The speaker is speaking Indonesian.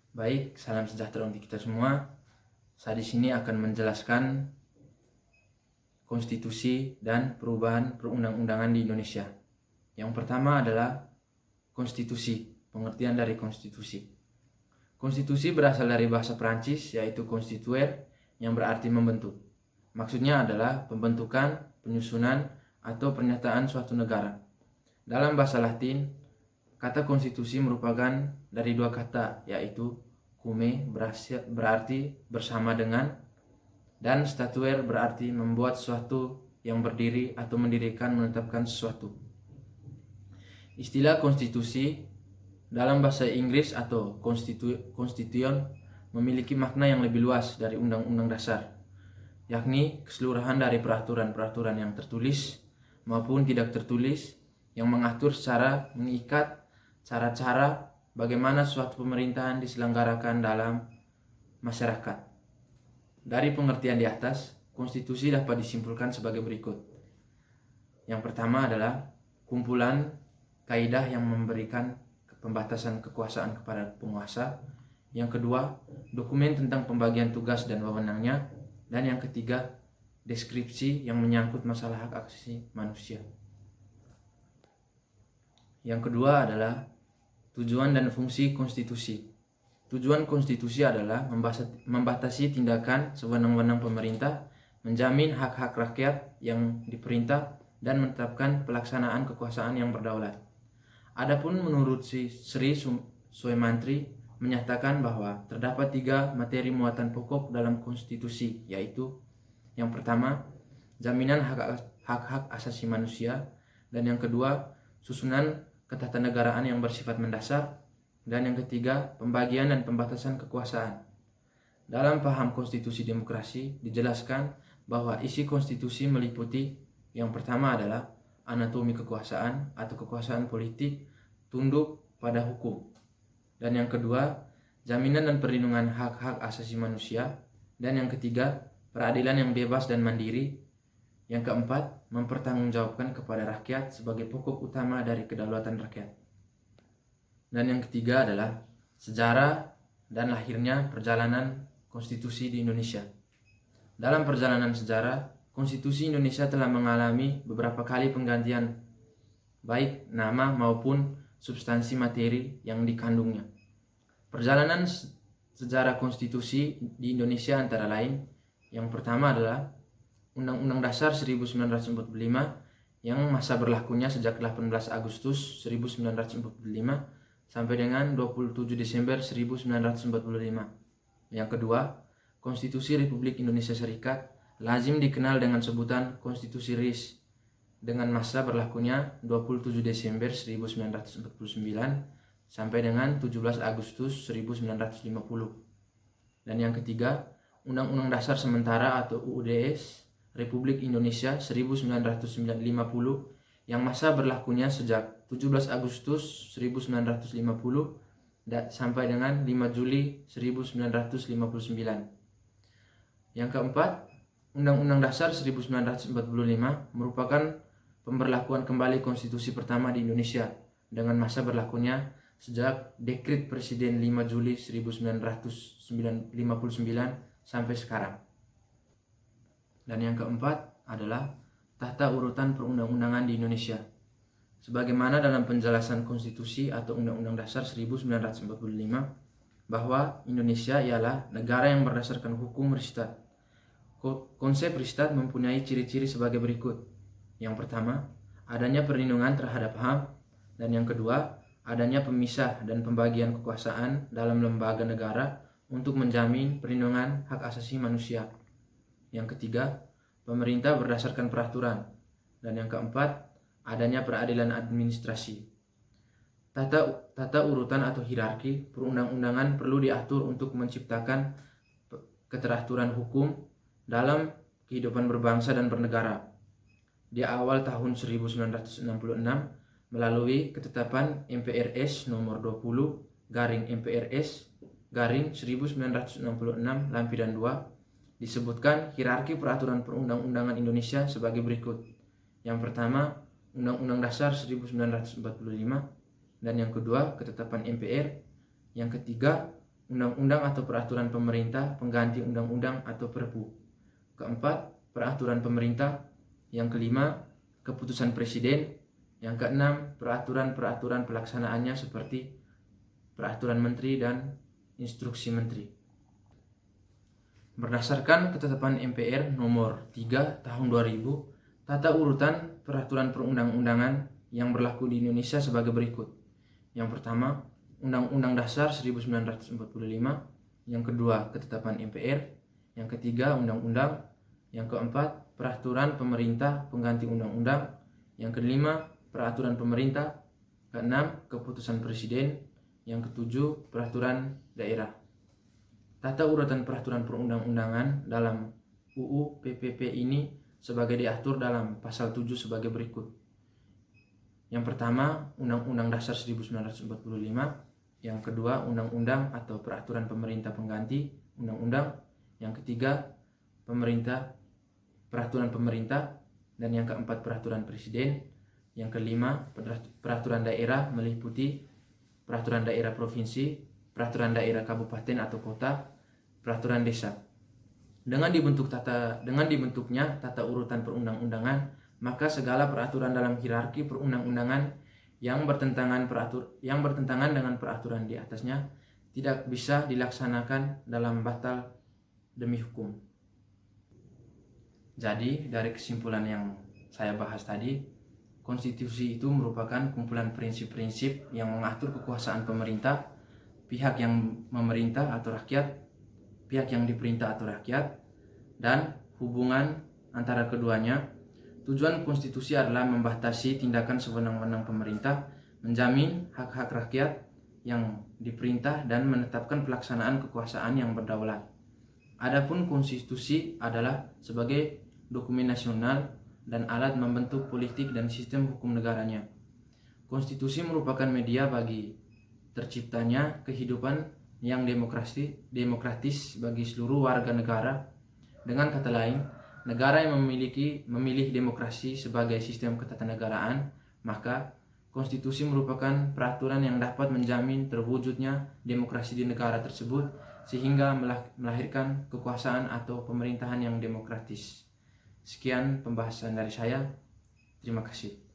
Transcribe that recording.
Baik, salam sejahtera untuk kita semua. Saya di sini akan menjelaskan konstitusi dan perubahan perundang-undangan di Indonesia. Yang pertama adalah konstitusi, pengertian dari konstitusi. Konstitusi berasal dari bahasa Prancis yaitu constituer yang berarti membentuk. Maksudnya adalah pembentukan, penyusunan, atau pernyataan suatu negara. Dalam bahasa Latin, kata konstitusi merupakan dari dua kata yaitu cum berarti bersama dengan, dan statuer berarti membuat sesuatu yang berdiri atau mendirikan, menetapkan sesuatu. Istilah konstitusi dalam bahasa Inggris atau constitution memiliki makna yang lebih luas dari undang-undang dasar, yakni keseluruhan dari peraturan-peraturan yang tertulis maupun tidak tertulis yang mengatur secara mengikat cara-cara bagaimana suatu pemerintahan diselenggarakan dalam masyarakat. Dari pengertian di atas, konstitusi dapat disimpulkan sebagai berikut. Yang pertama adalah kumpulan kaidah yang memberikan pembatasan kekuasaan kepada penguasa. Yang kedua, dokumen tentang pembagian tugas dan wewenangnya. Dan yang ketiga, deskripsi yang menyangkut masalah hak asasi manusia. Yang kedua adalah tujuan dan fungsi konstitusi. Tujuan konstitusi adalah membatasi tindakan sewenang-wenang pemerintah, menjamin hak-hak rakyat yang diperintah, dan menetapkan pelaksanaan kekuasaan yang berdaulat. Adapun menurut Sri Suemantri menyatakan bahwa terdapat 3 materi muatan pokok dalam konstitusi, yaitu yang pertama, jaminan hak-hak asasi manusia, dan yang kedua, susunan ketatanegaraan yang bersifat mendasar, dan yang ketiga, pembagian dan pembatasan kekuasaan. Dalam paham konstitusi demokrasi dijelaskan bahwa isi konstitusi meliputi yang pertama adalah anatomi kekuasaan atau kekuasaan politik tunduk pada hukum. Dan yang kedua, jaminan dan perlindungan hak-hak asasi manusia. Dan yang ketiga, peradilan yang bebas dan mandiri. Yang keempat, mempertanggungjawabkan kepada rakyat sebagai pokok utama dari kedaulatan rakyat. Dan yang ketiga adalah sejarah dan lahirnya perjalanan konstitusi di Indonesia. Dalam perjalanan sejarah, konstitusi Indonesia telah mengalami beberapa kali penggantian, baik nama maupun substansi materi yang dikandungnya. Perjalanan sejarah konstitusi di Indonesia antara lain, yang pertama adalah Undang-Undang Dasar 1945 yang masa berlakunya sejak 18 Agustus 1945 sampai dengan 27 Desember 1945. Yang kedua, Konstitusi Republik Indonesia Serikat lazim dikenal dengan sebutan Konstitusi RIS dengan masa berlakunya 27 Desember 1949 sampai dengan 17 Agustus 1950. Dan yang ketiga, Undang-Undang Dasar Sementara atau UUDS Republik Indonesia 1950 yang masa berlakunya sejak 17 Agustus 1950 sampai dengan 5 Juli 1959. Yang keempat, Undang-Undang Dasar 1945 merupakan pemberlakuan kembali konstitusi pertama di Indonesia dengan masa berlakunya sejak Dekret Presiden 5 Juli 1959 sampai sekarang. Dan yang keempat adalah tata urutan perundang-undangan di Indonesia. Sebagaimana dalam penjelasan konstitusi atau Undang-Undang Dasar 1945 bahwa Indonesia ialah negara yang berdasarkan hukum ristat. Konsep ristat mempunyai ciri-ciri sebagai berikut. Yang pertama, adanya perlindungan terhadap HAM, dan yang kedua, adanya pemisah dan pembagian kekuasaan dalam lembaga negara untuk menjamin perlindungan hak asasi manusia. Yang ketiga, pemerintah berdasarkan peraturan. Dan yang keempat, adanya peradilan administrasi. Tata urutan atau hierarki perundang-undangan perlu diatur untuk menciptakan keteraturan hukum dalam kehidupan berbangsa dan bernegara. Di awal tahun 1966 melalui ketetapan MPRS nomor 20 MPRS 1966 Lampiran 2 disebutkan hierarki peraturan perundang-undangan Indonesia sebagai berikut. Yang pertama, Undang-Undang Dasar 1945, dan yang kedua, ketetapan MPR. Yang ketiga, undang-undang atau peraturan pemerintah pengganti undang-undang atau perpu. Keempat, peraturan pemerintah. Yang kelima, keputusan presiden. Yang keenam, peraturan-peraturan pelaksanaannya seperti peraturan menteri dan instruksi menteri. Berdasarkan ketetapan MPR nomor 3 tahun 2000, tata urutan peraturan perundang-undangan yang berlaku di Indonesia sebagai berikut. Yang pertama, Undang-Undang Dasar 1945. Yang kedua, ketetapan MPR. Yang ketiga, undang-undang. Yang keempat, peraturan pemerintah pengganti undang-undang. Yang kelima, peraturan pemerintah. Keenam, keputusan presiden. Yang ketujuh, peraturan daerah. Tata urutan peraturan perundang-undangan dalam UU PPP ini sebagai diatur dalam pasal 7 sebagai berikut. Yang pertama, Undang-Undang Dasar 1945. Yang kedua, undang-undang atau peraturan pemerintah pengganti undang-undang. Yang ketiga, peraturan pemerintah. Dan yang keempat, peraturan presiden. Yang kelima, peraturan daerah meliputi peraturan daerah provinsi, peraturan daerah kabupaten atau kota, peraturan desa. Dengan dibentuknya tata urutan perundang-undangan, maka segala peraturan dalam hierarki perundang-undangan yang bertentangan dengan peraturan di atasnya tidak bisa dilaksanakan dalam batal demi hukum. Jadi, dari kesimpulan yang saya bahas tadi, konstitusi itu merupakan kumpulan prinsip-prinsip yang mengatur kekuasaan pemerintah, pihak yang memerintah atau rakyat, pihak yang diperintah atau rakyat, dan hubungan antara keduanya. Tujuan konstitusi adalah membatasi tindakan sewenang-wenang pemerintah, menjamin hak-hak rakyat yang diperintah, dan menetapkan pelaksanaan kekuasaan yang berdaulat. Adapun konstitusi adalah sebagai dokumen nasional dan alat membentuk politik dan sistem hukum negaranya. Konstitusi merupakan media bagi terciptanya kehidupan yang demokratis bagi seluruh warga negara. Dengan kata lain, negara yang memilih demokrasi sebagai sistem ketatanegaraan, maka konstitusi merupakan peraturan yang dapat menjamin terwujudnya demokrasi di negara tersebut sehingga melahirkan kekuasaan atau pemerintahan yang demokratis. Sekian pembahasan dari saya. Terima kasih.